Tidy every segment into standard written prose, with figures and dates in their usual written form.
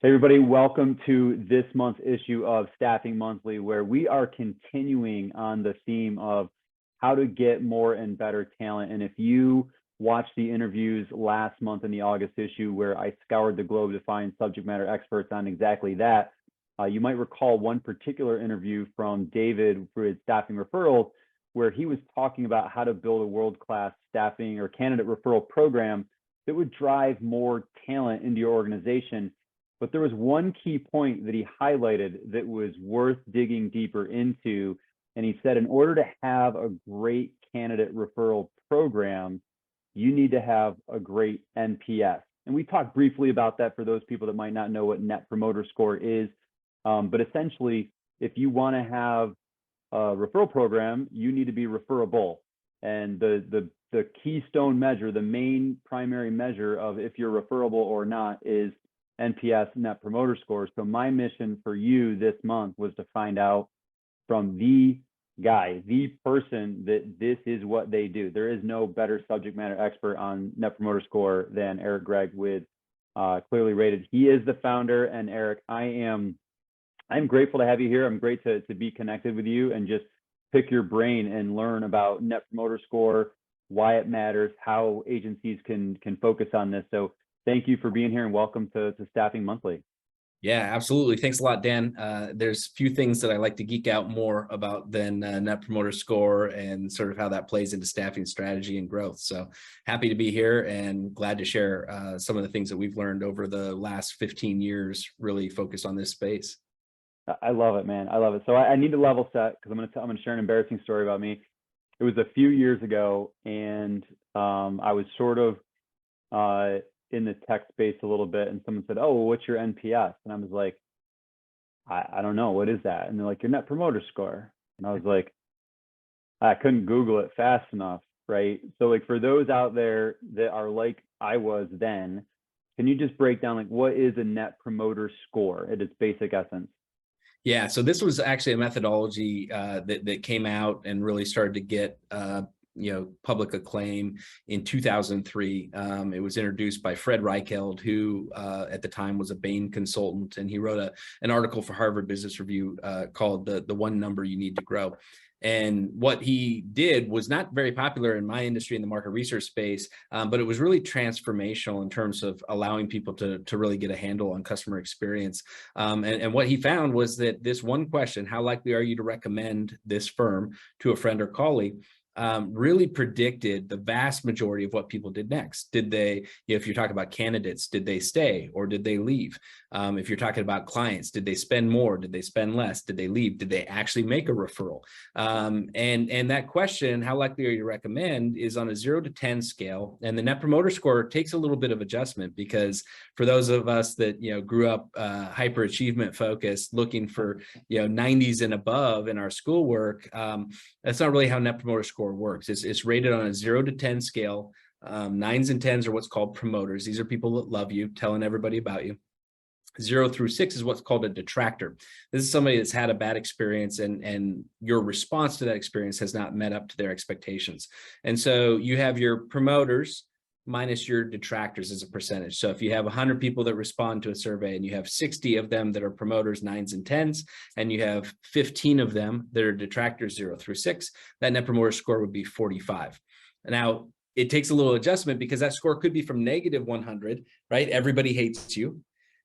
Hey everybody, welcome to this month's issue of Staffing Monthly, where we are continuing on the theme of how to get more and better talent. And if you watched the interviews last month in the August issue where I scoured the globe to find subject matter experts on exactly that, you might recall one particular interview from David with Staffing Referrals, where he was talking about how to build a world-class staffing or candidate referral program that would drive more talent into your organization. But there was one key point that he highlighted that was worth digging deeper into. And he said, in order to have a great candidate referral program, you need to have a great NPS. And we talked briefly about that for those people that might not know what Net Promoter Score is. But essentially, if you want to have a referral program, you need to be referable. And the keystone measure, the main primary measure of if you're referable or not is NPS, Net Promoter Score. So my mission for you this month was to find out from the guy, the person, that this is what they do. There is no better subject matter expert on Net Promoter Score than Gregg with ClearlyRated. He is the founder. And Eric, I'm grateful to have you here. I'm great to be connected with you and just pick your brain and learn about Net Promoter Score, why it matters, how agencies can focus on this. So thank you for being here and welcome to Staffing Monthly. Yeah, absolutely. Thanks a lot, Dan. There's a few things that I like to geek out more about than Net Promoter Score and sort of how that plays into staffing strategy and growth. So happy to be here and glad to share some of the things that we've learned over the last 15 years, really focused on this space. I love it, man. I love it. So I need to level set because I'm going to share an embarrassing story about me. It was a few years ago, and I was sort of in the tech space a little bit, and someone said, "Oh, well, what's your NPS?" And I was like, I don't know, what is that? And they're like, "Your Net Promoter Score." And I was like, I couldn't Google it fast enough, right? So like for those out there that are like I was then, can you just break down like what is a Net Promoter Score at its basic essence? Yeah, so this was actually a methodology that came out and really started to get public acclaim in 2003. It was introduced by Fred Reichheld, who at the time was a Bain consultant, and he wrote an article for Harvard Business Review called the One Number You Need to Grow. And what he did was not very popular in my industry in the market research space, but it was really transformational in terms of allowing people to really get a handle on customer experience. And what he found was that this one question, how likely are you to recommend this firm to a friend or colleague, really predicted the vast majority of what people did next. Did they, if you're talking about candidates, did they stay or did they leave? If you're talking about clients, did they spend more? Did they spend less? Did they leave? Did they actually make a referral? And that question, how likely are you to recommend, is on a 0 to 10 scale. And the Net Promoter Score takes a little bit of adjustment because for those of us that, grew up hyper achievement focused, looking for, 90s and above in our schoolwork, that's not really how Net Promoter Score works. It's rated on a 0 to 10 scale. 9s and 10s are what's called promoters. These are people that love you, telling everybody about you. 0 through 6 is what's called a detractor. This is somebody that's had a bad experience and your response to that experience has not met up to their expectations. And so you have your promoters minus your detractors as a percentage. So if you have 100 people that respond to a survey and you have 60 of them that are promoters, 9s and 10s, and you have 15 of them that are detractors, 0 through 6, that Net Promoter Score would be 45. Now, it takes a little adjustment because that score could be from negative 100, right? Everybody hates you,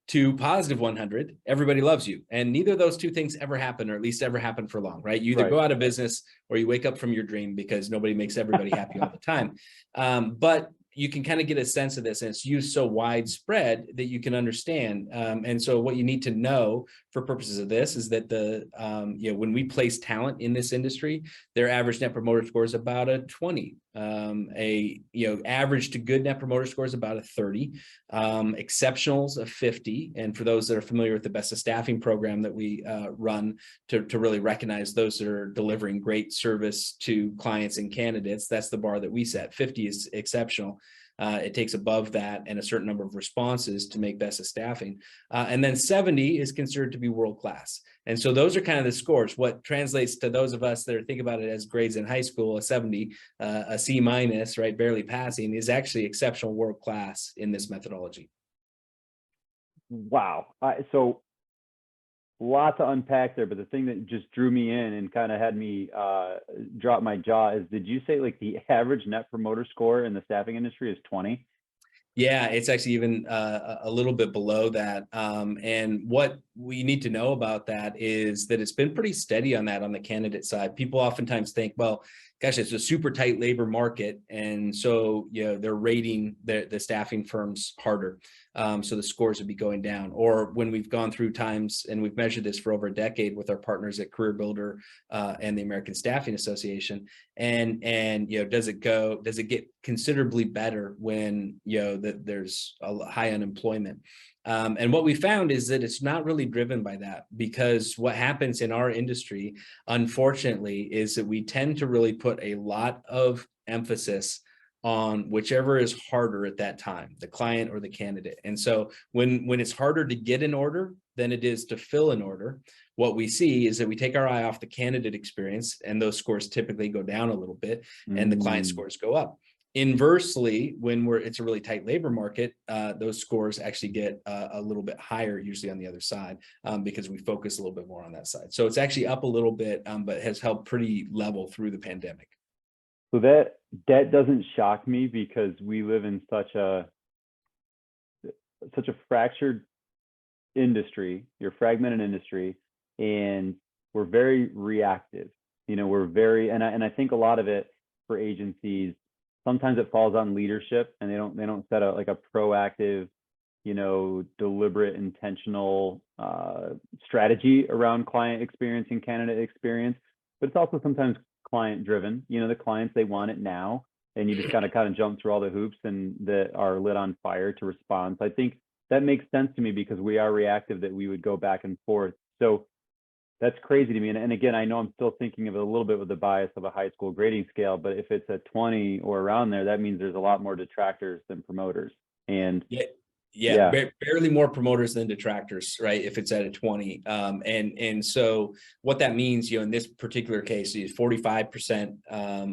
to positive 100, everybody loves you. And neither of those two things ever happen, or at least ever happen for long, right? You either go out of business or you wake up from your dream because nobody makes everybody happy all the time. But you can kind of get a sense of this, and it's used so widespread that you can understand. And so what you need to know for purposes of this is that when we place talent in this industry, their average Net Promoter Score is about a 20. Average to good Net Promoter Score is about a 30, exceptionals a 50. And for those that are familiar with the Best of Staffing program that we run to really recognize those that are delivering great service to clients and candidates, that's the bar that we set. 50 is exceptional. It takes above that and a certain number of responses to make Best of Staffing. And then 70 is considered to be world-class. And so those are kind of the scores. What translates to those of us that are thinking about it as grades in high school, a 70, a C minus, right, barely passing, is actually exceptional world-class in this methodology. Wow. So lot to unpack there, but the thing that just drew me in and kind of had me drop my jaw is, did you say like the average net promoter score in the staffing industry is 20? Yeah, it's actually even a little bit below that. And what we need to know about that is that it's been pretty steady on that on the candidate side. People oftentimes think, well, gosh, it's a super tight labor market, and so they're rating the staffing firms harder. So the scores would be going down. Or when we've gone through times, and we've measured this for over a decade with our partners at Career Builder and the American Staffing Association, and does it get considerably better when that there's a high unemployment? And what we found is that it's not really driven by that, because what happens in our industry, unfortunately, is that we tend to really put a lot of emphasis on whichever is harder at that time, the client or the candidate. And so when it's harder to get an order than it is to fill an order, what we see is that we take our eye off the candidate experience, and those scores typically go down a little bit, and the client scores go up. Inversely, when it's a really tight labor market, those scores actually get a little bit higher, usually on the other side, because we focus a little bit more on that side. So it's actually up a little bit, but has held pretty level through the pandemic. So that doesn't shock me, because we live in such a fractured industry, your fragmented industry, and we're very reactive. We're very, and I think a lot of it for agencies, sometimes it falls on leadership, and they don't set a proactive, deliberate, intentional strategy around client experience and candidate experience. But it's also sometimes client driven. The clients, they want it now, and you just gotta kind of jump through all the hoops and that are lit on fire to respond. So I think that makes sense to me, because we are reactive, that we would go back and forth. So that's crazy to me. And again, I know I'm still thinking of it a little bit with the bias of a high school grading scale, but if it's a 20 or around there, that means there's a lot more detractors than promoters. And yeah, barely more promoters than detractors, right? If it's at a 20. And so what that means, in this particular case, is 45%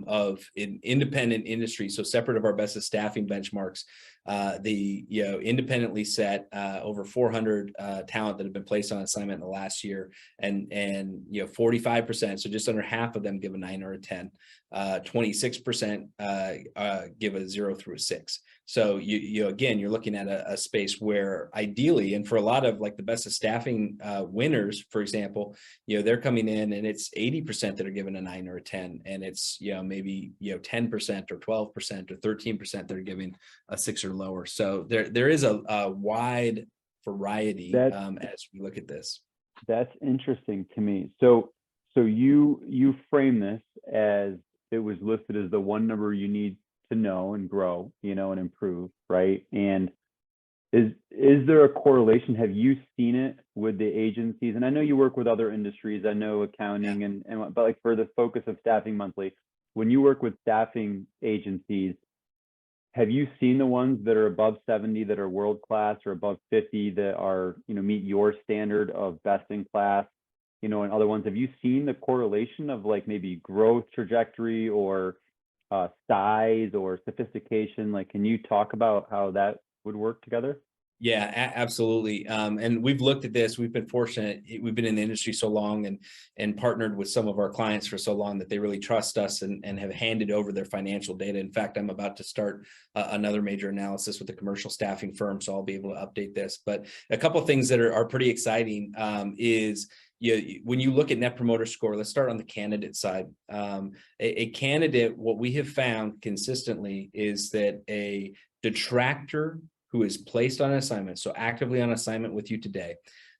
of an independent industry, so separate of our best of staffing benchmarks, the independently set over 400 talent that have been placed on assignment in the last year, and 45%, so just under half of them, give a 9 or a 10. 26% give a 0 through a 6. So again, you're looking at a space where ideally, and for a lot of like the best of staffing winners, for example, they're coming in and it's 80% that are given a 9 or a 10, and it's maybe 10% or 12% or 13% that are giving a 6 or lower. So there is a wide variety as we look at this. That's interesting to me. So you frame this as, it was listed as the one number you need to know and grow, and improve, right? And is there a correlation? Have you seen it with the agencies? And I know you work with other industries, I know accounting, but like for the focus of Staffing Monthly, when you work with staffing agencies, have you seen the ones that are above 70 that are world class, or above 50 that are, meet your standard of best in class? And other ones, have you seen the correlation of like maybe growth trajectory, or size, or sophistication? Like, can you talk about how that would work together? Yeah, absolutely. And we've looked at this. We've been fortunate. We've been in the industry so long, and partnered with some of our clients for so long, that they really trust us and have handed over their financial data. In fact, I'm about to start another major analysis with a commercial staffing firm, so I'll be able to update this. But a couple of things that are pretty exciting is, when you look at Net Promoter Score, let's start on the candidate side. A candidate, what we have found consistently is that a detractor who is placed on an assignment, so actively on assignment with you today,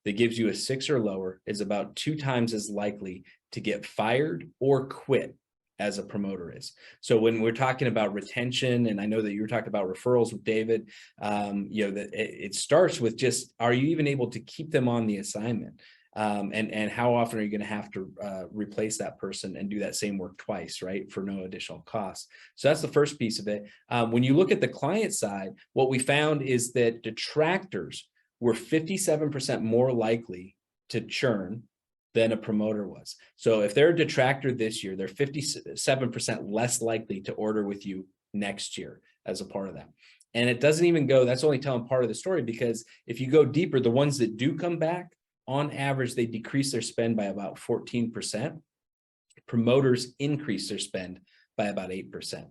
that gives you a 6 or lower, is about 2 times as likely to get fired or quit as a promoter is. So when we're talking about retention, and I know that you were talking about referrals with David, that it starts with just, are you even able to keep them on the assignment? And how often are you going to have to replace that person and do that same work twice, right, for no additional cost? So that's the first piece of it. When you look at the client side, what we found is that detractors were 57% more likely to churn than a promoter was. So if they're a detractor this year, they're 57% less likely to order with you next year as a part of that. And it doesn't even go, that's only telling part of the story, because if you go deeper, the ones that do come back, on average, they decrease their spend by about 14%. Promoters increase their spend by about 8%.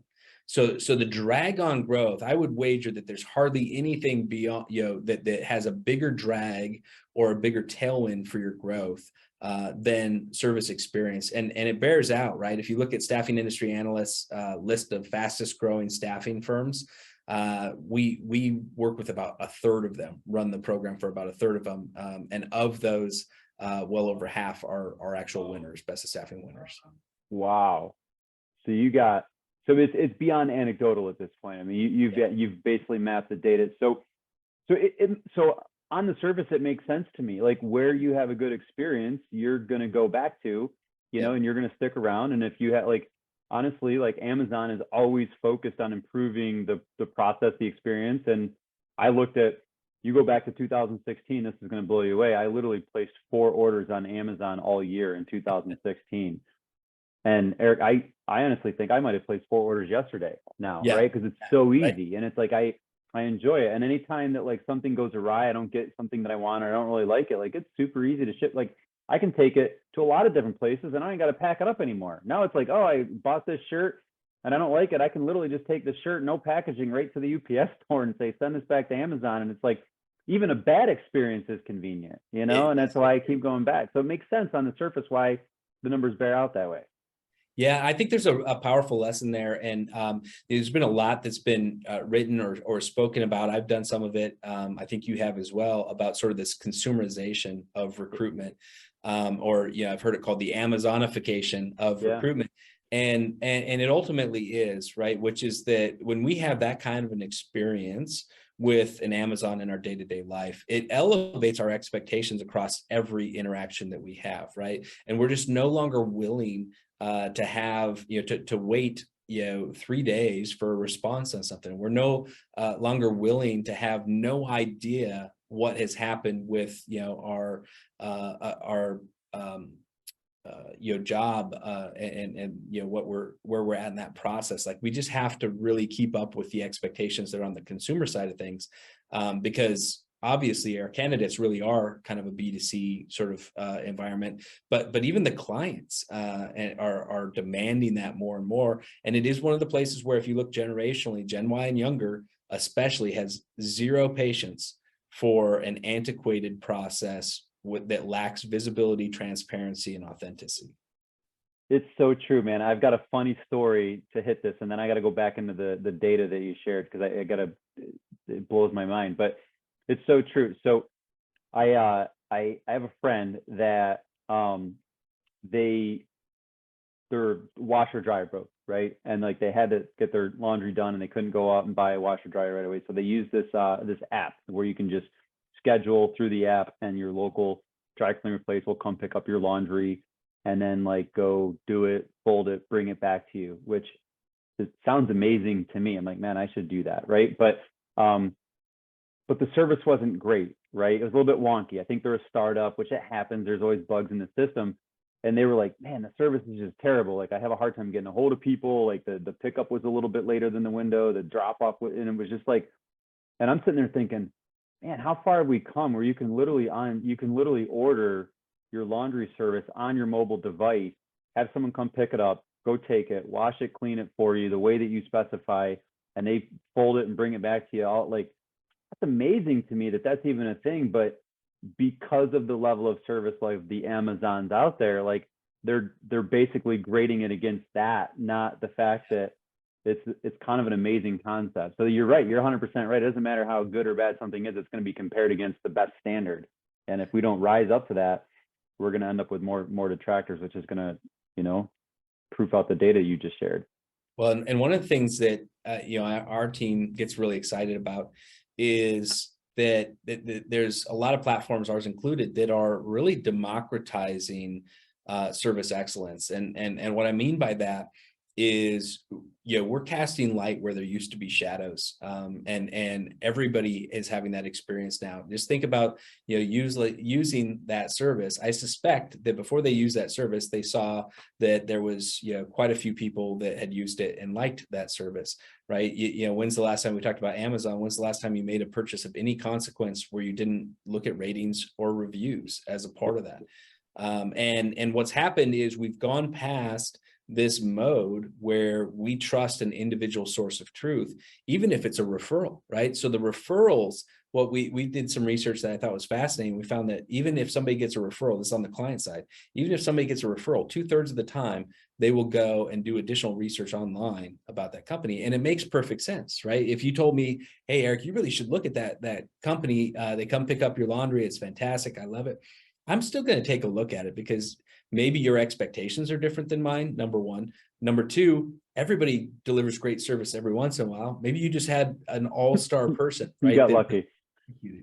So the drag on growth, I would wager that there's hardly anything beyond, that has a bigger drag or a bigger tailwind for your growth than service experience. And it bears out, right? If you look at Staffing Industry Analysts list of fastest growing staffing firms, we work with about a third of them, run the program for about a third of them. And of those, well over half are actual winners, best of staffing winners. Wow. So it's beyond anecdotal at this point. I mean, you've basically mapped the data. So on the surface, it makes sense to me. Like, where you have a good experience, you're going to go back to, and you're going to stick around. And if you have, like, honestly, like, Amazon is always focused on improving the process, the experience. And I looked at, you go back to 2016, this is going to blow you away. I literally placed 4 orders on Amazon all year in 2016. And Eric, I honestly think I might have placed 4 orders yesterday now, right? Because it's so easy. Right. And it's like, I enjoy it. And anytime that, like, something goes awry, I don't get something that I want, or I don't really like it, like, it's super easy to ship. Like, I can take it to a lot of different places and I ain't got to pack it up anymore. Now it's like, oh, I bought this shirt and I don't like it. I can literally just take the shirt, no packaging, right to the UPS store and say, send this back to Amazon. And it's like, even a bad experience is convenient, and that's why I keep going back. So it makes sense on the surface why the numbers bear out that way. Yeah, I think there's a powerful lesson there. And there's been a lot that's been written or spoken about. I've done some of it. I think you have as well, about sort of this consumerization of recruitment, or I've heard it called the Amazonification of recruitment. And it ultimately is, right, which is that when we have that kind of an experience with an Amazon in our day-to-day life, it elevates our expectations across every interaction that we have, right? And we're just no longer willing to have, to wait, 3 days for a response on something. We're no longer willing to have no idea what has happened with, our job and where we're at in that process. Like, we just have to really keep up with the expectations that are on the consumer side of things, because obviously our candidates really are kind of a B2C sort of environment, but even the clients are demanding that more and more. And it is one of the places where, if you look generationally, Gen Y and younger especially has zero patience for an antiquated process that lacks visibility, transparency, and authenticity. It's so true, man. I've got a funny story to hit this, and then I got to go back into the data that you shared, because it blows my mind, but it's so true. So I have a friend that their washer dryer broke, right? And, like, they had to get their laundry done and they couldn't go out and buy a washer dryer right away. So they use this app where you can just schedule through the app, and your local dry cleaner place will come pick up your laundry and then, like, go do it, fold it, bring it back to you, which it sounds amazing to me. I'm like, man, I should do that, right? But the service wasn't great, right? It was a little bit wonky. I think they're a startup, which it happens. There's always bugs in the system. And they were like, man, the service is just terrible. Like, I have a hard time getting a hold of people. Like, the pickup was a little bit later than the window, the drop off, and it was just like, and I'm sitting there thinking, man, how far have we come where you can literally order your laundry service on your mobile device, have someone come pick it up, go take it, wash it, clean it for you the way that you specify, and they fold it and bring it back to you. Like, that's amazing to me that that's even a thing. But because of the level of service, like the Amazons out there, like, they're basically grading it against that, not the fact that it's kind of an amazing concept. So you're right. You're 100% right. It doesn't matter how good or bad something is. It's going to be compared against the best standard. And if we don't rise up to that, we're going to end up with more detractors, which is going to, proof out the data you just shared. Well, and one of the things that, our team gets really excited about is that there's a lot of platforms, ours included, that are really democratizing service excellence. And what I mean by that is, we're casting light where there used to be shadows, and everybody is having that experience now. Just think about, using that service. I suspect that before they used that service, they saw that there was, quite a few people that had used it and liked that service, right? When's the last time we talked about Amazon? When's the last time you made a purchase of any consequence where you didn't look at ratings or reviews as a part of that? And what's happened is we've gone past this mode where we trust an individual source of truth, even if it's a referral, right? So the referrals, what we did some research that I thought was fascinating. We found that even if somebody gets a referral, this is on the client side, even if somebody gets a referral, 2/3 of the time, they will go and do additional research online about that company. And it makes perfect sense, right? If you told me, hey, Eric, you really should look at that company. They come pick up your laundry. It's fantastic. I love it. I'm still going to take a look at it because maybe your expectations are different than mine, number one. Number two, everybody delivers great service every once in a while. Maybe you just had an all-star person, right? You got lucky.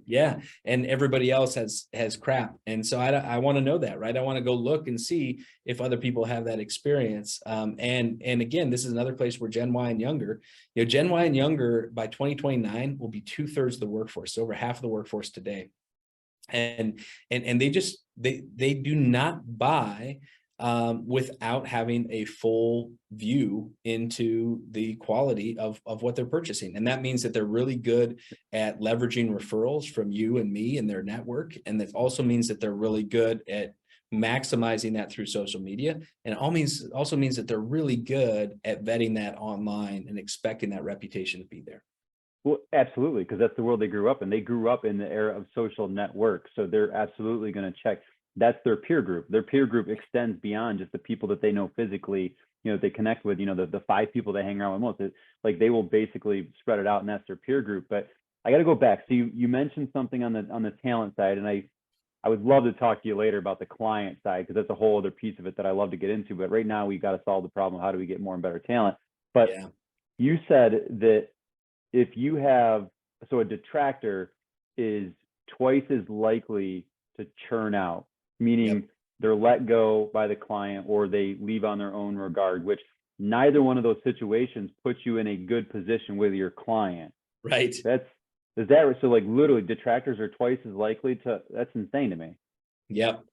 Yeah, and everybody else has crap. And so I want to know that, right? I want to go look and see if other people have that experience. And again, this is another place where Gen Y and younger, Gen Y and younger by 2029 will be 2/3 of the workforce, so over half of the workforce today. And they do not buy without having a full view into the quality of what they're purchasing. And that means that they're really good at leveraging referrals from you and me and their network. And that also means that they're really good at maximizing that through social media. And it also means that they're really good at vetting that online and expecting that reputation to be there. Well, absolutely, because that's the world they grew up in. They grew up in the era of social networks, so they're absolutely going to check. That's their peer group. Their peer group extends beyond just the people that they know physically, they connect with, the 5 people they hang around with most. Like they will basically spread it out, and that's their peer group. But I got to go back. So you mentioned something on the talent side, and I would love to talk to you later about the client side, because that's a whole other piece of it that I love to get into. But right now we got to solve the problem of how do we get more and better talent. But Yeah. You said that if you have, so a detractor is twice as likely to churn out, meaning Yep. they're let go by the client or they leave on their own regard, which neither one of those situations puts you in a good position with your client. Right. So like literally detractors are twice as likely to, that's insane to me. Yep.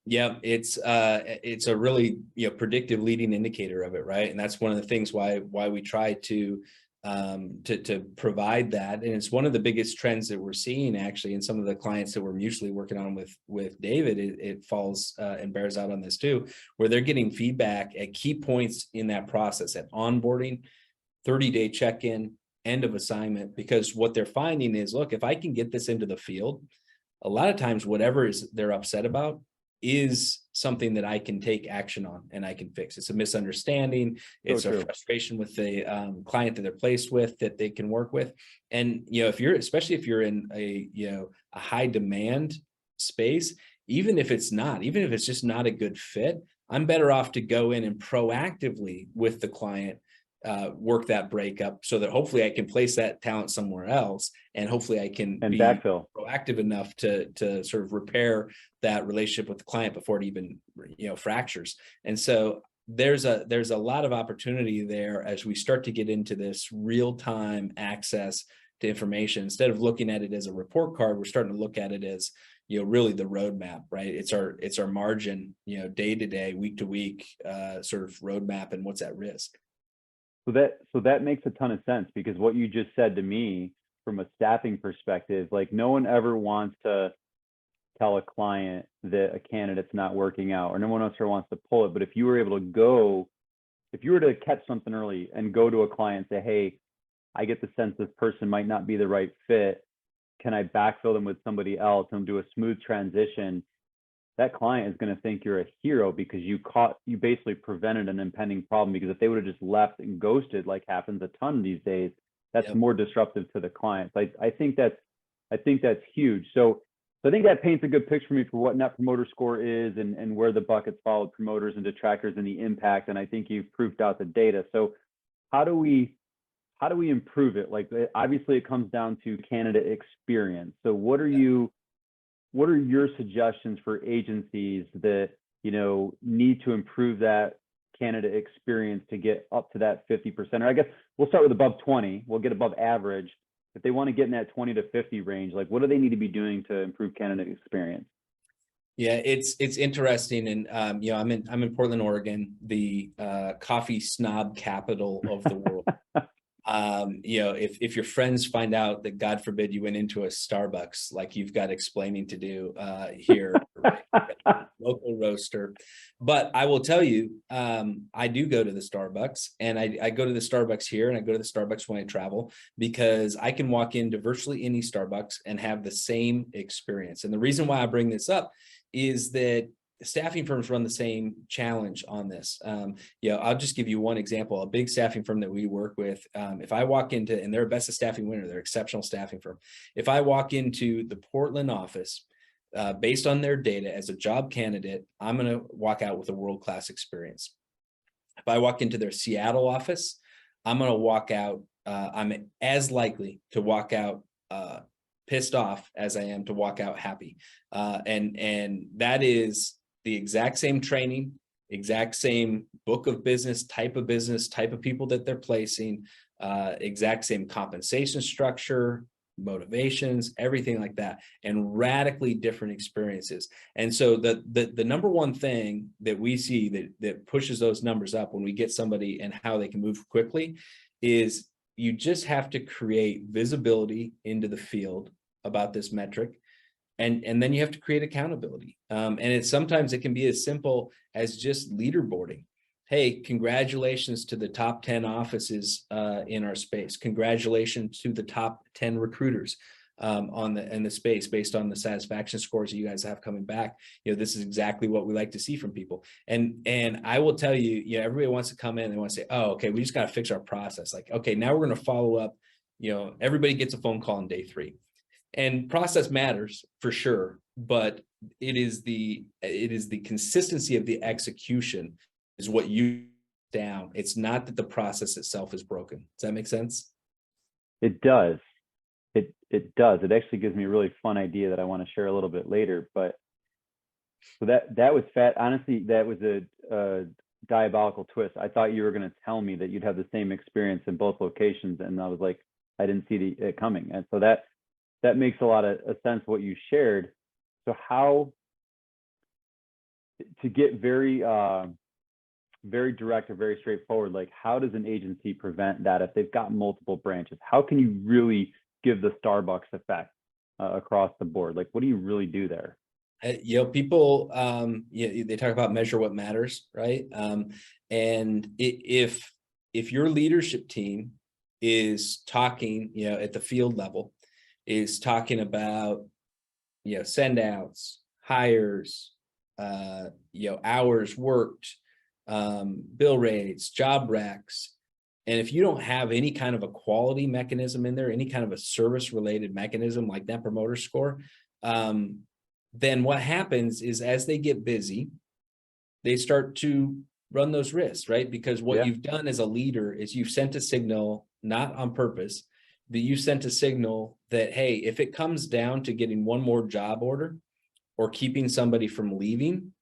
It's a really, predictive leading indicator of it, right? And that's one of the things why we try to provide that. And it's one of the biggest trends that we're seeing actually in some of the clients that we're mutually working on with David. It falls and bears out on this too, where they're getting feedback at key points in that process, at onboarding, 30-day check-in, end of assignment, because what they're finding is, look, if I can get this into the field, a lot of times whatever they're upset about is something that I can take action on and I can fix. It's a misunderstanding. It's a frustration with the client that they're placed with that they can work with. And, especially if you're in a high demand space, even if it's just not a good fit, I'm better off to go in and proactively with the client work that breakup so that hopefully I can place that talent somewhere else, and hopefully I can be backfill. proactive enough to sort of repair that relationship with the client before it even fractures. And so there's a lot of opportunity there as we start to get into this real-time access to information. Instead of looking at it as a report card, we're starting to look at it as really the roadmap, right? It's our margin, day to day, week to week sort of roadmap and what's at risk. So that makes a ton of sense, because what you just said to me from a staffing perspective, like no one ever wants to tell a client that a candidate's not working out, or no one else ever wants to pull it. But if you were to catch something early and go to a client and say, hey, I get the sense this person might not be the right fit. Can I backfill them with somebody else and do a smooth transition? That client is going to think you're a hero, because you basically prevented an impending problem. Because if they would have just left and ghosted, like happens a ton these days, that's more disruptive to the client. I think that's huge. So I think that paints a good picture for me for what Net Promoter Score is and where the buckets fall with promoters and detractors and the impact. And I think you've proved out the data. So how do we improve it? Like obviously it comes down to candidate experience. So what are your suggestions for agencies that need to improve that candidate experience to get up to that 50%? Or I guess we'll start with above 20. We'll get above average. If they want to get in that 20 to 50 range, like what do they need to be doing to improve candidate experience? Yeah, it's interesting, and you know, I'm in Portland, Oregon, the coffee snob capital of the world. You know, if your friends find out that, God forbid, you went into a Starbucks, like you've got explaining to do here, right? Local roaster. But I will tell you, I do go to the Starbucks, and I go to the Starbucks here, and I go to the Starbucks when I travel, because I can walk into virtually any Starbucks and have the same experience. And the reason why I bring this up is that staffing firms run the same challenge on this. You know, I'll just give you one example. A big staffing firm that we work with, if I walk into, and they're a best of staffing winner, they're exceptional staffing firm. If I walk into the Portland office, based on their data as a job candidate, I'm going to walk out with a world-class experience. If I walk into their Seattle office, I'm going to walk out, I'm as likely to walk out pissed off as I am to walk out happy. And that is the exact same training, exact same book of business, type of people that they're placing, exact same compensation structure, motivations, everything like that, and radically different experiences. And so the number one thing that we see that pushes those numbers up when we get somebody and how they can move quickly is you just have to create visibility into the field about this metric. And then you have to create accountability. And sometimes it can be as simple as just leaderboarding. Hey, congratulations to the top 10 offices in our space. Congratulations to the top 10 recruiters in the space based on the satisfaction scores that you guys have coming back. You know, this is exactly what we like to see from people. And I will tell you, you know, everybody wants to come in and they want to say, oh, okay, we just got to fix our process. Like, okay, now we're going to follow up. You know, everybody gets a phone call on day 3. And process matters for sure, but it is the consistency of the execution is what you down. It's not that the process itself is broken. Does that make sense? It does. It does. It actually gives me a really fun idea that I want to share a little bit later. But so that was fat. Honestly, that was a diabolical twist. I thought you were going to tell me that you'd have the same experience in both locations, and I was like, I didn't see it coming. And so that makes a lot of sense what you shared. So how to get very very direct or very straightforward, like how does an agency prevent that if they've got multiple branches? How can you really give the Starbucks effect across the board? Like what do you really do there? You know, people they talk about measure what matters, right? And if your leadership team is talking, you know, at the field level, is talking about, you know, send outs, hires, you know, hours worked, bill rates, job recs. And if you don't have any kind of a quality mechanism in there, any kind of a service related mechanism like Net Promoter Score, then what happens is as they get busy, they start to run those risks, right? Because what you've done as a leader is you've sent a signal, not on purpose, but you sent a signal that, hey, if it comes down to getting one more job order or keeping somebody from leaving,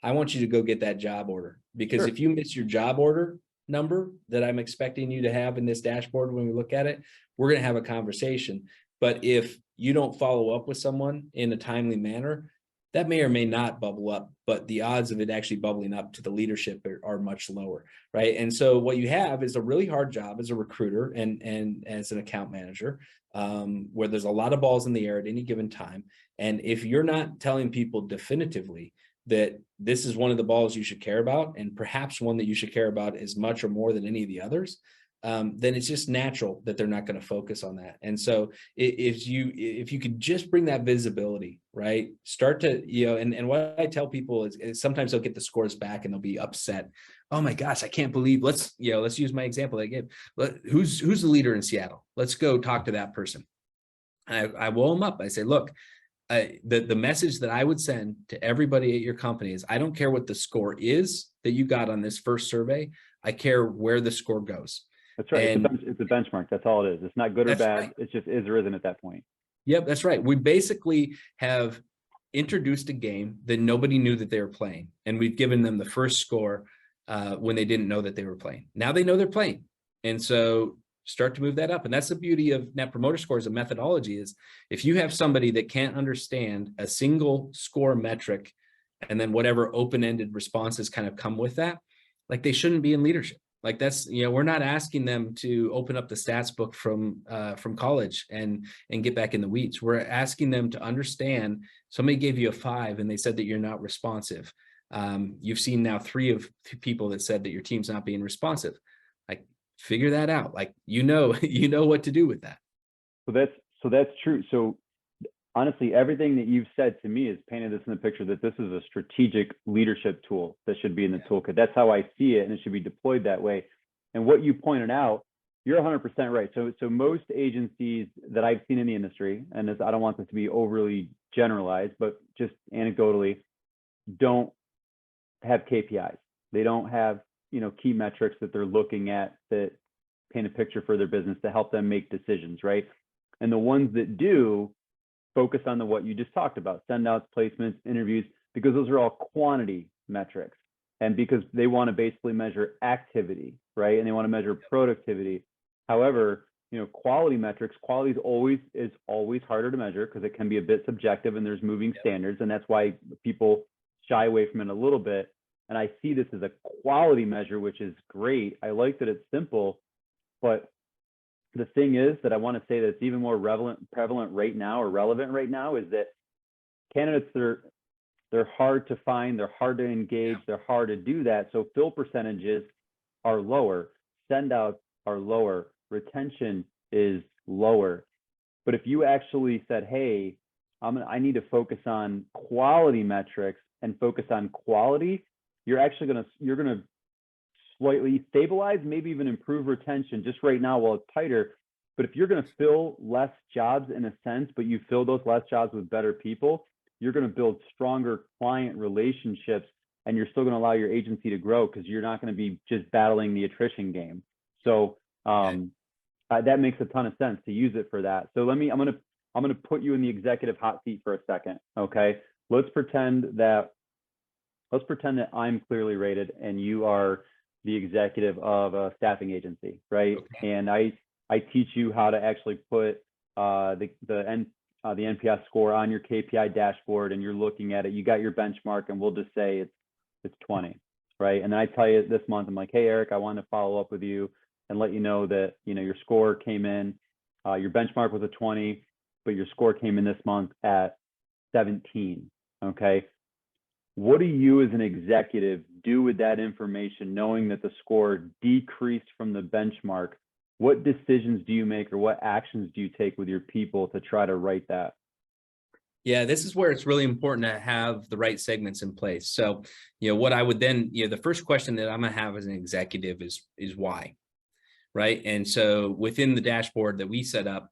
I want you to go get that job order. Because if you miss your job order number that I'm expecting you to have in this dashboard when we look at it, we're going to have a conversation. But if you don't follow up with someone in a timely manner, that may or may not bubble up, but the odds of it actually bubbling up to the leadership are much lower, right? And so what you have is a really hard job as a recruiter and as an account manager, where there's a lot of balls in the air at any given time. And if you're not telling people definitively that this is one of the balls you should care about, and perhaps one that you should care about as much or more than any of the others, then it's just natural that they're not going to focus on that. And so if you could just bring that visibility, right, start to, you know, and what I tell people is sometimes they'll get the scores back and they'll be upset. Oh my gosh, I can't believe, let's use my example again. Who's the leader in Seattle? Let's go talk to that person. I woke them up. I say, look, the message that I would send to everybody at your company is, I don't care what the score is that you got on this first survey. I care where the score goes. That's right. It's a benchmark. That's all it is. It's not good or bad. Right. It's just is or isn't at that point. Yep, that's right. We basically have introduced a game that nobody knew that they were playing, and we've given them the first score when they didn't know that they were playing. Now they know they're playing. And so start to move that up. And that's the beauty of Net Promoter Score as a methodology, is if you have somebody that can't understand a single score metric and then whatever open-ended responses kind of come with that, like, they shouldn't be in leadership. Like, that's, we're not asking them to open up the stats book from college and get back in the weeds. We're asking them to understand somebody gave you a 5 and they said that you're not responsive. You've seen now 3 people that said that your team's not being responsive. Like, figure that out. Like, you know what to do with that. So that's true. So honestly, everything that you've said to me is painted this in the picture that this is a strategic leadership tool that should be in the toolkit. That's how I see it, and it should be deployed that way. And what you pointed out, you're 100% right. So most agencies that I've seen in the industry, and I don't want this to be overly generalized, but just anecdotally, don't have KPIs. They don't have, key metrics that they're looking at that paint a picture for their business to help them make decisions, right? And the ones that do focus on what you just talked about, send outs, placements, interviews, because those are all quantity metrics. And because they want to basically measure activity, right? And they want to measure productivity. However, quality metrics, quality is always harder to measure because it can be a bit subjective and there's moving standards. And that's why people shy away from it a little bit. And I see this as a quality measure, which is great. I like that it's simple, but the thing is that I want to say that's even more prevalent right now, or relevant right now, is that candidates, they're hard to find, they're hard to engage, they're hard to do that. So fill percentages are lower, send outs are lower, retention is lower. But if you actually said, hey, I need to focus on quality metrics and focus on quality, you're gonna slightly stabilize, maybe even improve retention just right now while it's tighter. But if you're going to fill less jobs in a sense, but you fill those less jobs with better people, you're going to build stronger client relationships, and you're still going to allow your agency to grow because you're not going to be just battling the attrition game. So that makes a ton of sense to use it for that. So I'm going to put you in the executive hot seat for a second. Okay. Let's pretend that I'm Clearly Rated and you are the executive of a staffing agency, right? Okay. And I teach you how to actually put the NPS score on your KPI dashboard, and you're looking at it. You got your benchmark, and we'll just say it's 20, right? And then I tell you this month, I'm like, hey Eric, I want to follow up with you and let you know that your score came in. Your benchmark was a 20, but your score came in this month at 17. Okay. What do you as an executive do with that information, knowing that the score decreased from the benchmark? What decisions do you make, or what actions do you take with your people to try to right that? Yeah, this is where it's really important to have the right segments in place. So, what I would then, the first question that I'm going to have as an executive is why, right? And so within the dashboard that we set up,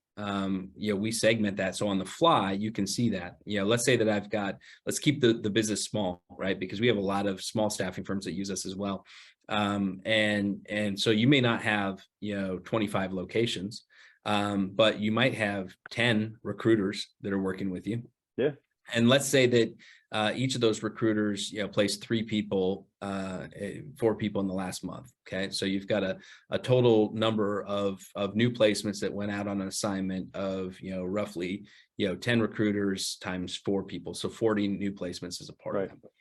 we segment that. So on the fly, you can see that, let's say that let's keep the business small, right? Because we have a lot of small staffing firms that use us as well. And so you may not have, 25 locations, but you might have 10 recruiters that are working with you. Yeah. And let's say that each of those recruiters, placed 3 people, 4 people in the last month. Okay. So you've got a total number of new placements that went out on an assignment of, roughly, 10 recruiters times 4 people. So 40 new placements as a part of that.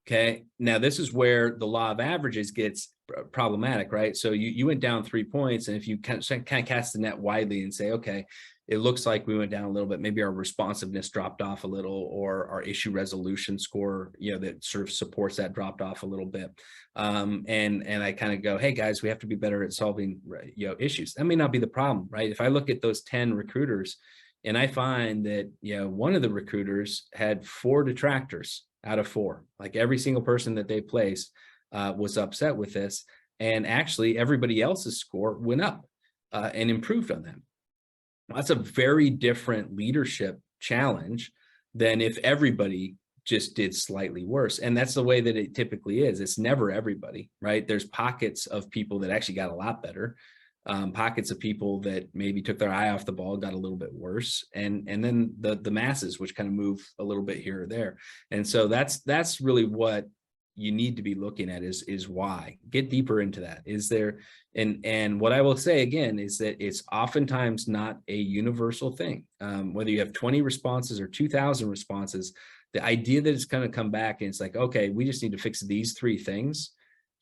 Okay. Now this is where the law of averages gets problematic, right? So you went down 3 points, and if you kind of cast the net widely and say, okay, it looks like we went down a little bit, maybe our responsiveness dropped off a little, or our issue resolution score, that sort of supports that dropped off a little bit. And I kind of go, hey guys, we have to be better at solving, issues. That may not be the problem, right? If I look at those 10 recruiters and I find that, one of the recruiters had 4 detractors out of 4, like every single person that they placed was upset with this. And actually everybody else's score went up and improved on them. That's a very different leadership challenge than if everybody just did slightly worse. And that's the way that it typically is. It's never everybody, right? There's pockets of people that actually got a lot better, pockets of people that maybe took their eye off the ball, got a little bit worse, and then the masses, which kind of move a little bit here or there. And so that's really what you need to be looking at is why. Get deeper into that. Is there, and what I will say again is that it's oftentimes not a universal thing. Whether you have 20 responses or 2,000 responses, the idea that it's going to come back and it's like, okay, we just need to fix these 3 things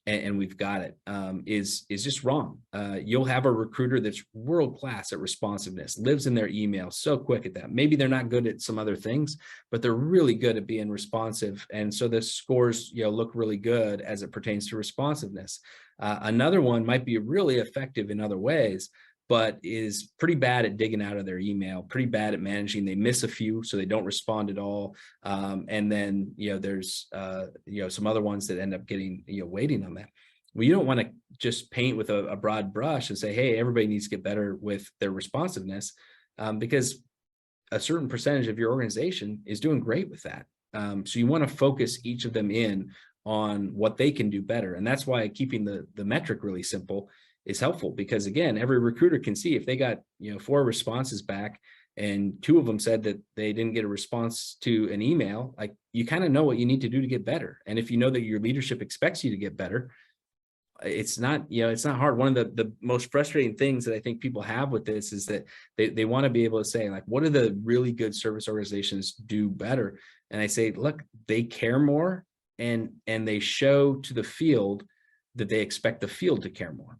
and we've got it, is just wrong. You'll have a recruiter that's world-class at responsiveness, lives in their email, so quick at that. Maybe they're not good at some other things, but they're really good at being responsive. And so the scores, look really good as it pertains to responsiveness. Another one might be really effective in other ways, but is pretty bad at digging out of their email, pretty bad at managing. They miss a few, so they don't respond at all. And then, there's, some other ones that end up getting, waiting on that. Well, you don't want to just paint with a broad brush and say, hey, everybody needs to get better with their responsiveness, because a certain percentage of your organization is doing great with that. So you want to focus each of them in on what they can do better. And that's why keeping the metric really simple is helpful, because again, every recruiter can see if they got 4 responses back and 2 of them said that they didn't get a response to an email, like, you kind of know what you need to do to get better. And if you know that your leadership expects you to get better, it's not hard. One of the most frustrating things that I think people have with this is that they want to be able to say, like, what do the really good service organizations do better? And I say, look, they care more and they show to the field that they expect the field to care more.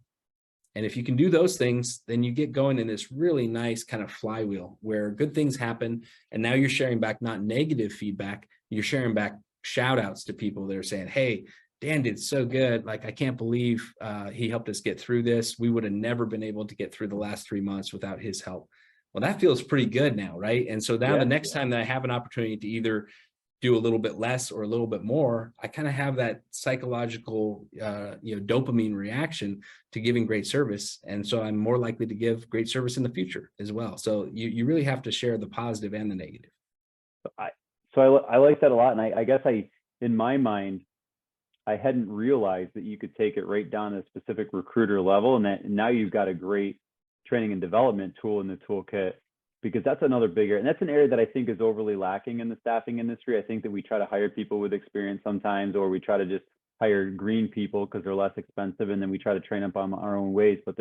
And if you can do those things, then you get going in this really nice kind of flywheel where good things happen. And now you're sharing back not negative feedback, you're sharing back shout outs to people that are saying, hey, Dan did so good. Like, I can't believe he helped us get through this. We would have never been able to get through the last 3 months without his help. Well, that feels pretty good now, right? And so now the next time that I have an opportunity to either do a little bit less or a little bit more, I kind of have that psychological, dopamine reaction to giving great service. And so I'm more likely to give great service in the future as well. So you really have to share the positive and the negative. I like that a lot. And I guess in my mind, I hadn't realized that you could take it right down to a specific recruiter level, and that now you've got a great training and development tool in the toolkit, because that's another bigger, and that's an area that I think is overly lacking in the staffing industry. I think that we try to hire people with experience sometimes, or we try to just hire green people because they're less expensive, and then we try to train up on our own ways. But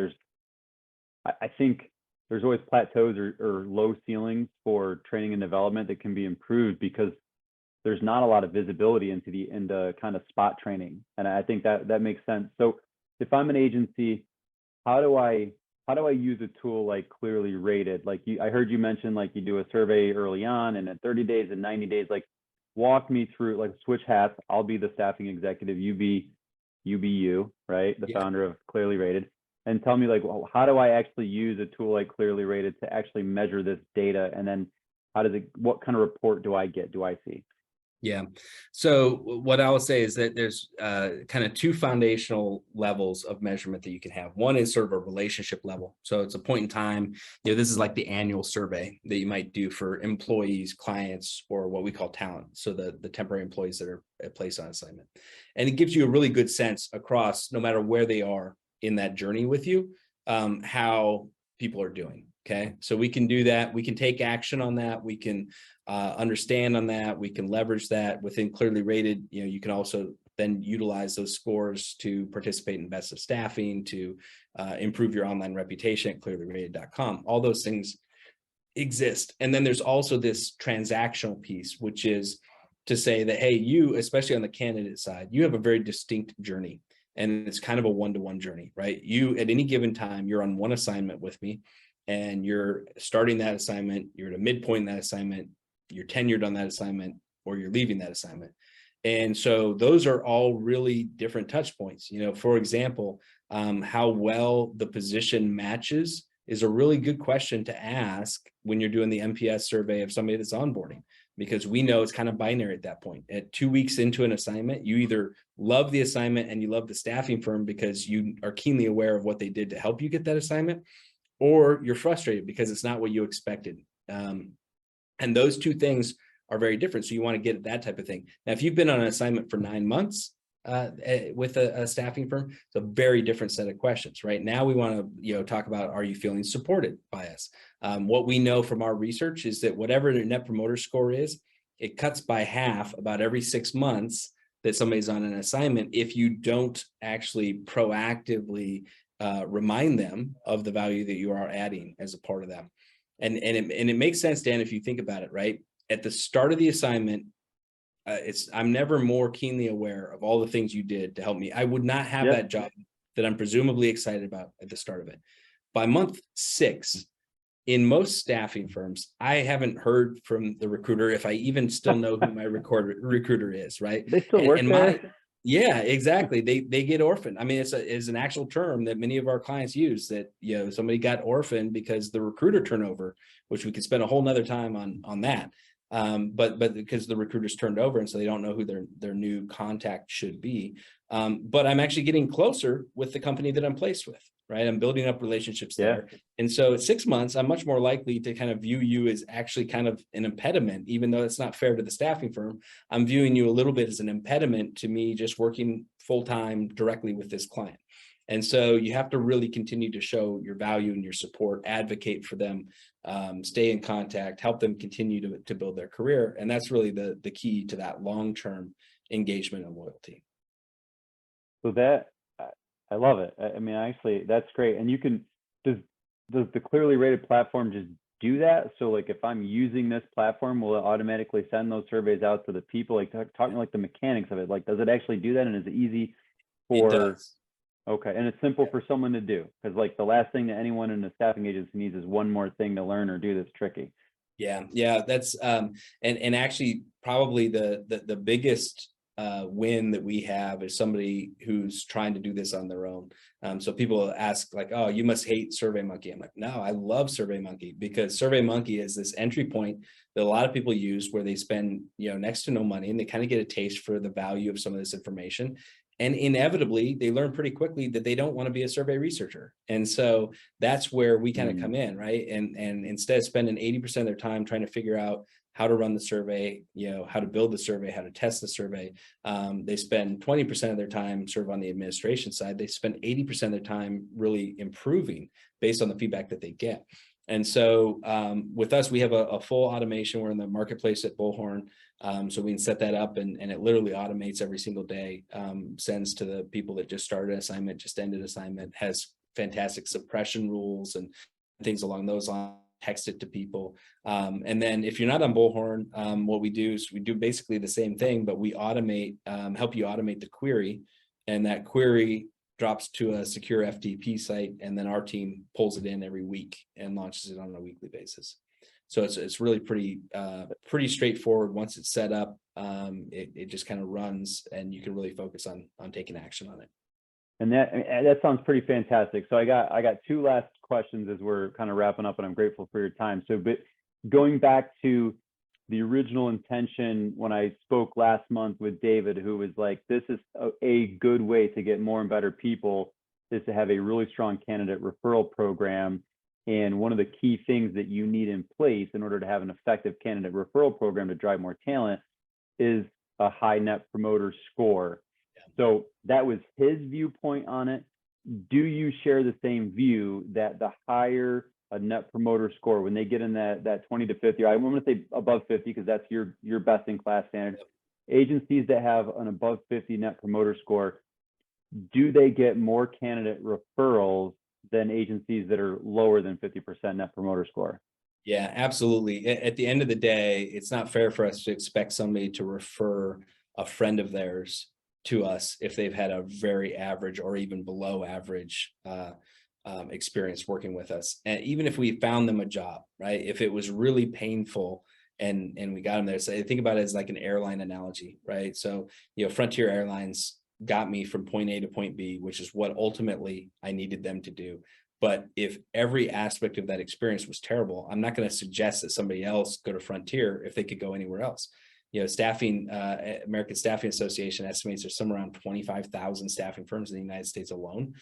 I think there's always plateaus or low ceilings for training and development that can be improved, because there's not a lot of visibility into kind of spot training. And I think that makes sense. So if I'm an agency, how do I use a tool like ClearlyRated? Like, I heard you mention, like, you do a survey early on, and at 30 days and 90 days, like, walk me through, like, switch hats. I'll be the staffing executive. You be you, right? The founder of ClearlyRated. And tell me, like, well, how do I actually use a tool like ClearlyRated to actually measure this data? And then what kind of report do I see? Yeah. So what I will say is that there's kind of 2 foundational levels of measurement that you can have. One is sort of a relationship level. So it's a point in time, this is like the annual survey that you might do for employees, clients, or what we call talent. So the temporary employees that are placed on assignment. And it gives you a really good sense across, no matter where they are in that journey with you, how people are doing. Okay. So we can do that. We can take action on that. We can understand on that. We can leverage that within ClearlyRated. You can also then utilize those scores to participate in Best of Staffing, to improve your online reputation at ClearlyRated.com. All those things exist. And then there's also this transactional piece, which is to say that, hey, you, especially on the candidate side, you have a very distinct journey. And it's kind of a one-to-one journey, right? You, at any given time, you're on one assignment with me, and you're starting that assignment, you're at a midpoint in that assignment, you're tenured on that assignment, or you're leaving that assignment. And so those are all really different touch points. For example, how well the position matches is a really good question to ask when you're doing the NPS survey of somebody that's onboarding, because we know it's kind of binary at that point. At 2 weeks into an assignment, you either love the assignment and you love the staffing firm because you are keenly aware of what they did to help you get that assignment, or you're frustrated because it's not what you expected. And those 2 things are very different. So you want to get at that type of thing. Now, if you've been on an assignment for 9 months with a staffing firm, it's a very different set of questions. Right now, we want to talk about, are you feeling supported by us? What we know from our research is that whatever your Net Promoter Score is, it cuts by half about every 6 months that somebody's on an assignment if you don't actually proactively remind them of the value that you are adding as a part of them. And it makes sense, Dan, if you think about it, right? At the start of the assignment, I'm never more keenly aware of all the things you did to help me. I would not have that job that I'm presumably excited about at the start of it. By month 6, in most staffing firms, I haven't heard from the recruiter if I even still know who my recruiter is, right? They still work there? Yeah, exactly. They get orphaned. I mean, it's an actual term that many of our clients use, that, you know, somebody got orphaned because the recruiter turnover, which we could spend a whole nother time on that. But because the recruiters turned over, and so they don't know who their new contact should be. But I'm actually getting closer with the company that I'm placed with, right? I'm building up relationships there. And so at 6 months, I'm much more likely to kind of view you as actually kind of an impediment, even though it's not fair to the staffing firm. I'm viewing you a little bit as an impediment to me just working full-time directly with this client. And so you have to really continue to show your value and your support, advocate for them, stay in contact, help them continue to build their career. And that's really the key to that long-term engagement and loyalty. So that, I love it. I mean, actually, that's great. And you can, does the Clearly Rated platform just do that? So like if I'm using this platform, will it automatically send those surveys out to the people? Like talking like the mechanics of it, like does it actually do that? And is it easy for? It does. Okay, and it's simple for someone to do, because like the last thing that anyone in a staffing agency needs is one more thing to learn or do that's tricky. Yeah, that's and actually probably the biggest win that we have is somebody who's trying to do this on their own. So people ask like, oh, you must hate SurveyMonkey. I'm like, no, I love SurveyMonkey, because SurveyMonkey is this entry point that a lot of people use where they spend, you know, next to no money, and they kind of get a taste for the value of some of this information. And inevitably, they learn pretty quickly that they don't want to be a survey researcher. And so that's where we kind of come in, right? And instead of spending 80% of their time trying to figure out how to run the survey, you know, how to build the survey, how to test the survey, they spend 20% of their time sort of on the administration side. They spend 80% of their time really improving based on the feedback that they get. And so with us, we have a full automation. We're in the marketplace at Bullhorn. So we can set that up, and it literally automates every single day, sends to the people that just started assignment, just ended assignment, has fantastic suppression rules and things along those lines, text it to people. And then if you're not on Bullhorn, what we do is we do basically the same thing, but we automate, help you automate the query, and that query drops to a secure FTP site, and then our team pulls it in every week and launches it on a weekly basis. So it's really pretty straightforward. Once it's set up, it just kind of runs, and you can really focus on taking action on it. And that sounds pretty fantastic. So I got 2 last questions as we're kind of wrapping up, and I'm grateful for your time. So, but going back to the original intention when I spoke last month with David, who was like, this is a good way to get more and better people, is to have a really strong candidate referral program. And one of the key things that you need in place in order to have an effective candidate referral program to drive more talent is a high net promoter score. So that was his viewpoint on it. Do you share the same view that the higher a net promoter score, when they get in that 20 to 50, I'm going to say above 50 because that's your best in class standard, agencies that have an above 50 net promoter score, do they get more candidate referrals than agencies that are lower than 50% net promoter score? Yeah, absolutely. At the end of the day, it's not fair for us to expect somebody to refer a friend of theirs to us if they've had a very average or even below average experience working with us. And even if we found them a job, right? If it was really painful and we got them there, so think about it as like an airline analogy, right? So, you know, Frontier Airlines got me from point A to point B, which is what ultimately I needed them to do. But if every aspect of that experience was terrible, I'm not going to suggest that somebody else go to Frontier if they could go anywhere else. You know, staffing, American Staffing Association estimates there's somewhere around 25,000 staffing firms in the United States alone.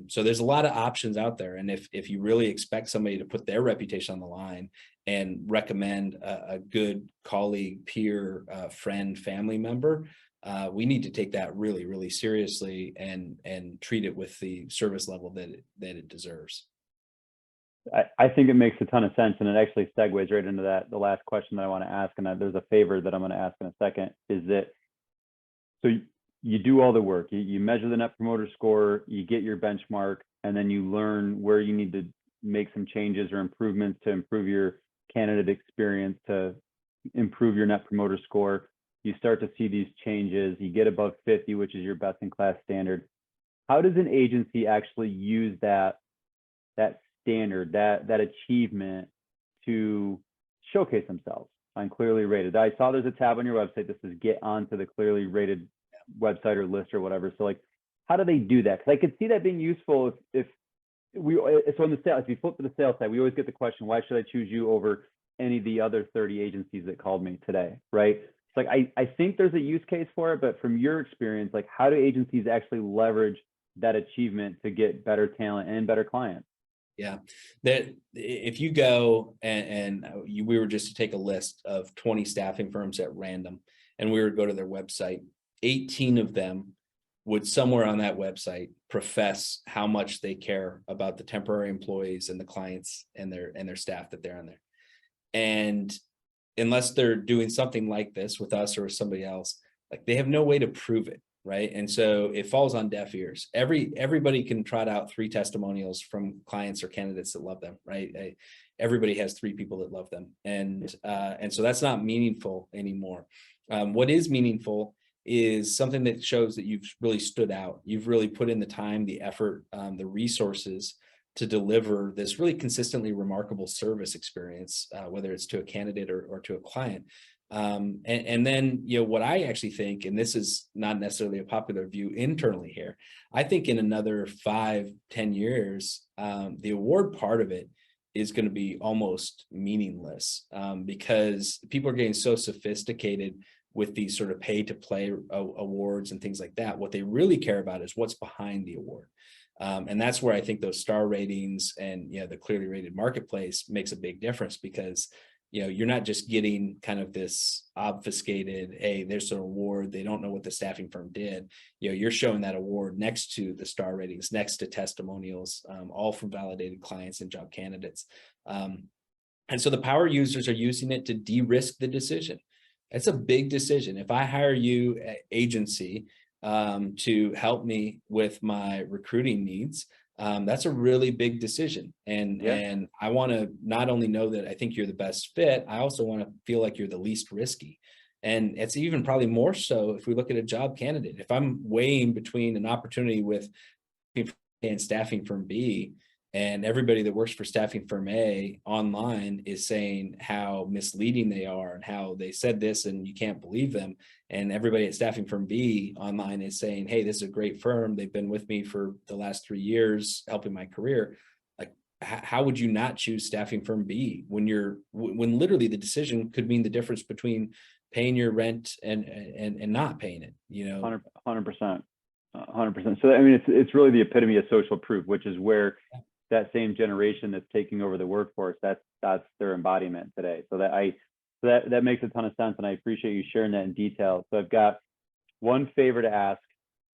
So there's a lot of options out there. And if you really expect somebody to put their reputation on the line and recommend a good colleague, peer, friend, family member, we need to take that really, really seriously and treat it with the service level that it deserves. I think it makes a ton of sense, and it actually segues right into the last question that I want to ask, and there's a favor that I'm going to ask in a second, is that So you do all the work. You measure the Net Promoter Score, you get your benchmark, and then you learn where you need to make some changes or improvements to improve your candidate experience, to improve your Net Promoter Score. You start to see these changes. You get above 50, which is your best in class standard. How does an agency actually use that standard, that achievement, to showcase themselves on Clearly Rated? I saw there's a tab on your website that says get onto the Clearly Rated website or list or whatever. So like, how do they do that? Because I could see that being useful if so in the sales, if you flip to the sales side, we always get the question, why should I choose you over any of the other 30 agencies that called me today, right? It's like, I think there's a use case for it, but from your experience, like, how do agencies actually leverage that achievement to get better talent and better clients? Yeah, that if you go and we were just to take a list of 20 staffing firms at random, and we were to go to their website, 18 of them would somewhere on that website profess how much they care about the temporary employees and the clients and their staff that they're on there. And unless they're doing something like this with us or with somebody else, like, they have no way to prove it, right? And so it falls on deaf ears. Everybody can trot out 3 testimonials from clients or candidates that love them, right? Everybody has 3 people that love them, and so that's not meaningful anymore. What is meaningful is something that shows that you've really stood out. You've really put in the time, the effort, the resources to deliver this really consistently remarkable service experience, whether it's to a candidate or to a client. And then, what I actually think, and this is not necessarily a popular view internally here, I think in another 5-10 years, the award part of it is going to be almost meaningless, because people are getting so sophisticated with these sort of pay to play awards and things like that. What they really care about is what's behind the award. And that's where I think those star ratings and the Clearly Rated marketplace makes a big difference, because you're not just getting kind of this obfuscated, hey, there's an award, they don't know what the staffing firm did. You're showing that award next to the star ratings, next to testimonials, all from validated clients and job candidates. And so the power users are using it to de-risk the decision. It's a big decision. If I hire you, agency, to help me with my recruiting needs, that's a really big decision. And I want to not only know that I think you're the best fit, I also want to feel like you're the least risky. And it's even probably more so if we look at a job candidate. If I'm weighing between an opportunity with and staffing firm B, and everybody that works for staffing firm A online is saying how misleading they are and how they said this and you can't believe them, and everybody at staffing firm B online is saying, hey, this is a great firm, they've been with me for the last 3 years helping my career, like, how would you not choose staffing firm B when literally the decision could mean the difference between paying your rent and not paying it? 100%. 100%. So I mean, it's really the epitome of social proof, which is where that same generation that's taking over the workforce, that's their embodiment today. So that makes a ton of sense, and I appreciate you sharing that in detail. So I've got one favor to ask,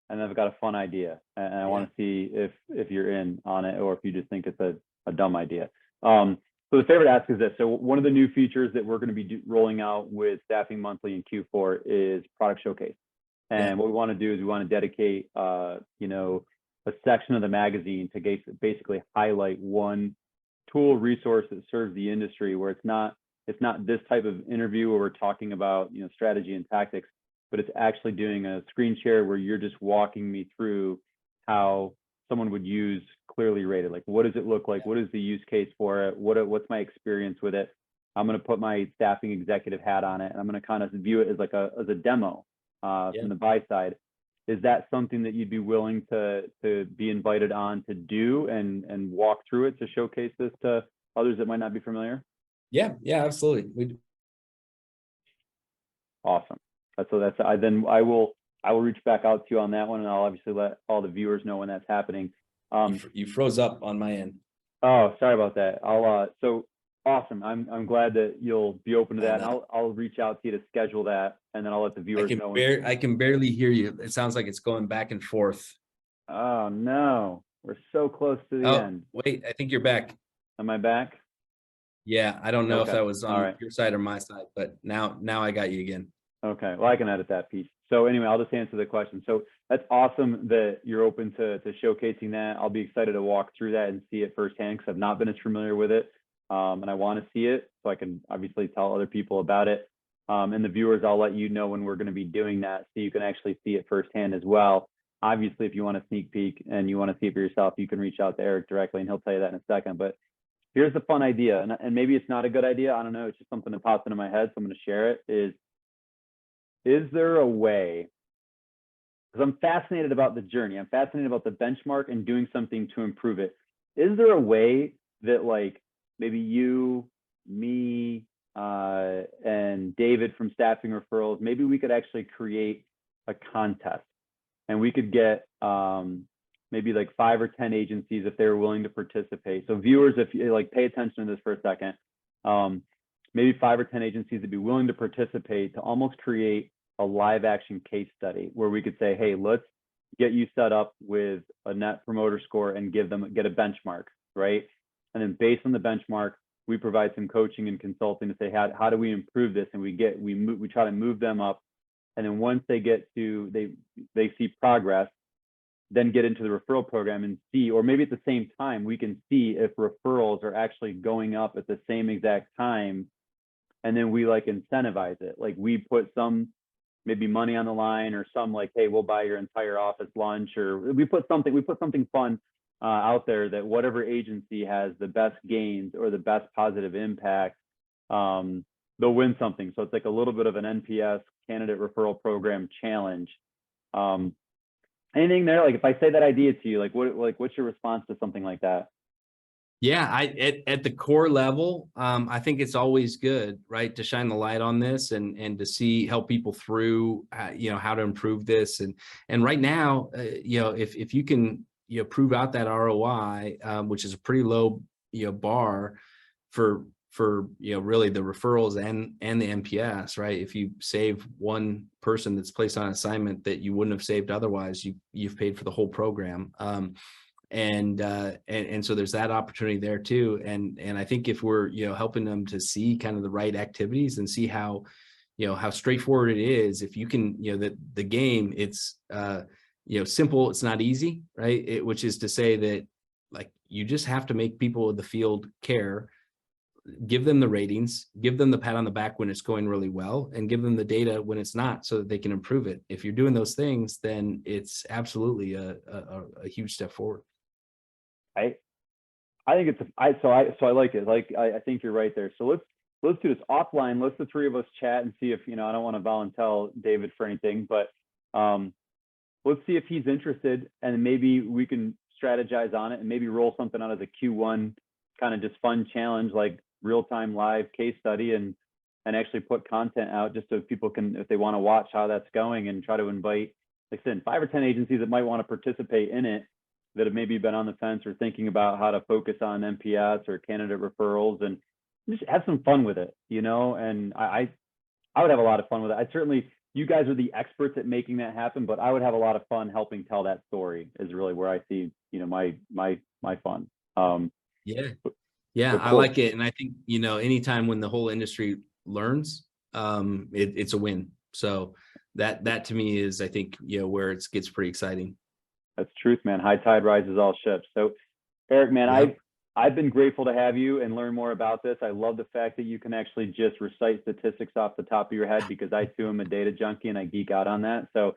and I've got a fun idea, and I want to see if you're in on it, or if you just think it's a dumb idea. So the favor to ask is this. So one of the new features that we're going to be rolling out with Staffing Monthly in Q4 is product showcase. And what we want to do is we want to dedicate, a section of the magazine to basically highlight one tool resource that serves the industry, where it's not this type of interview where we're talking about strategy and tactics, but it's actually doing a screen share where you're just walking me through how someone would use Clearly Rated. Like, what does it look like? What is the use case for it? What's my experience with it? I'm going to put my staffing executive hat on it, and I'm going to kind of view it as like as a demo from the buy side. Is that something that you'd be willing to be invited on to do and walk through it to showcase this to others that might not be familiar? Yeah, absolutely. Awesome. I will reach back out to you on that one, and I'll obviously let all the viewers know when that's happening. You froze up on my end. Oh, sorry about that. So awesome. I'm glad that you'll be open to that. And I'll reach out to you to schedule that, and then I'll let the viewers know. I can barely hear you. It sounds like it's going back and forth. Oh no, we're so close to the end. Wait, I think you're back. Am I back? Yeah, I don't know if that was on right. your side or my side, but now I got you again. Okay, well, I can edit that piece. So anyway, I'll just answer the question. So that's awesome that you're open to showcasing that. I'll be excited to walk through that and see it firsthand because I've not been as familiar with it. And I want to see it so I can obviously tell other people about it. And the viewers, I'll let you know when we're going to be doing that so you can actually see it firsthand as well. Obviously, if you want a sneak peek and you want to see it for yourself, you can reach out to Eric directly and he'll tell you that in a second. But here's the fun idea, and maybe it's not a good idea. I don't know. It's just something that pops into my head, so I'm going to share it. Is there a way, because I'm fascinated about the journey, I'm fascinated about the benchmark and doing something to improve it. Is there a way that like maybe you, me, and David from Staffing Referrals, maybe we could actually create a contest and we could get maybe like 5 or 10 agencies if they're willing to participate. So viewers, if you like pay attention to this for a second, maybe 5 or 10 agencies would be willing to participate to almost create a live action case study where we could say, hey, let's get you set up with a net promoter score and get a benchmark, right? And then based on the benchmark, we provide some coaching and consulting to say, how do we improve this? And we try to move them up. And then once they get to, they see progress, then get into the referral program and see, or maybe at the same time, we can see if referrals are actually going up at the same exact time. And then we like incentivize it. Like we put some maybe money on the line or some like, hey, we'll buy your entire office lunch, or we put something fun out there that whatever agency has the best gains or the best positive impact, they'll win something. So it's like a little bit of an NPS candidate referral program challenge. Anything there? Like if I say that idea to you, what's your response to something like that? Yeah, at the core level, I think it's always good, right, to shine the light on this and to help people through, how to improve this. And right now, if you can, prove out that ROI, which is a pretty low, bar for really the referrals and the NPS, right? If you save one person that's placed on assignment that you wouldn't have saved otherwise, you've paid for the whole program. And so there's that opportunity there too. And I think if we're, helping them to see kind of the right activities and see how straightforward it is, if you can, the game, it's, simple, it's not easy, right? Which is to say that like, you just have to make people in the field care, give them the ratings, give them the pat on the back when it's going really well, and give them the data when it's not so that they can improve it. If you're doing those things, then it's absolutely a huge step forward. I think I like it. Like I think you're right there. So let's do this offline. Let's the three of us chat and see if I don't want to volunteer David for anything, but let's see if he's interested, and maybe we can strategize on it and maybe roll something out of the Q1 kind of just fun challenge, like real-time live case study, and actually put content out just so people can, if they want to watch how that's going, and try to invite, like I said, 5 or 10 agencies that might want to participate in it, that have maybe been on the fence or thinking about how to focus on NPS or candidate referrals, and just have some fun with it, and I would have a lot of fun with it. You guys are the experts at making that happen, but I would have a lot of fun helping tell that story is really where I see, my fun. Yeah, Cool. I like it. And I think, anytime when the whole industry learns, it's a win. So that to me is, I think, where it gets pretty exciting. That's truth, man. High tide rises all ships. So Eric, man, yep. I've been grateful to have you and learn more about this. I love the fact that you can actually just recite statistics off the top of your head, because I too am a data junkie and I geek out on that. So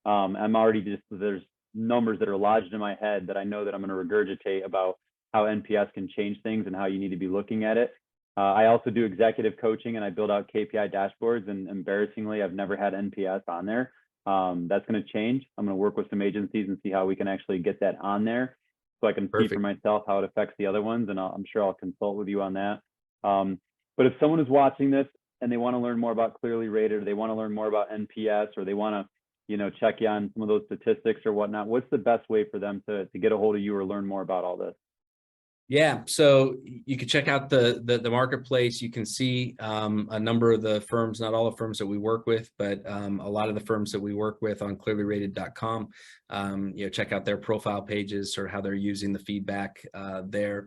I'm already there's numbers that are lodged in my head that I know that I'm going to regurgitate about how NPS can change things and how you need to be looking at it. I also do executive coaching and I build out KPI dashboards, and embarrassingly, I've never had NPS on there. That's going to change. I'm going to work with some agencies and see how we can actually get that on there, so I can see for myself how it affects the other ones. And I'm sure I'll consult with you on that. But if someone is watching this and they want to learn more about ClearlyRated, or they want to learn more about NPS, or they want to, check you on some of those statistics or whatnot, what's the best way for them to get a hold of you or learn more about all this? Yeah, so you can check out the marketplace. You can see a number of the firms, not all the firms that we work with, but a lot of the firms that we work with on ClearlyRated.com. Check out their profile pages or how they're using the feedback there.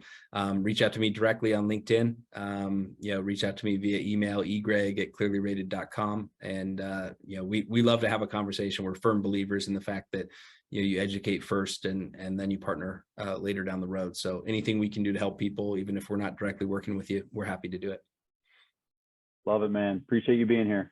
Reach out to me directly on LinkedIn. Reach out to me via email, egregg@clearlyrated.com. And we love to have a conversation. We're firm believers in the fact that you educate first and then you partner later down the road. So anything we can do to help people, even if we're not directly working with you, we're happy to do it. Love it, man. Appreciate you being here.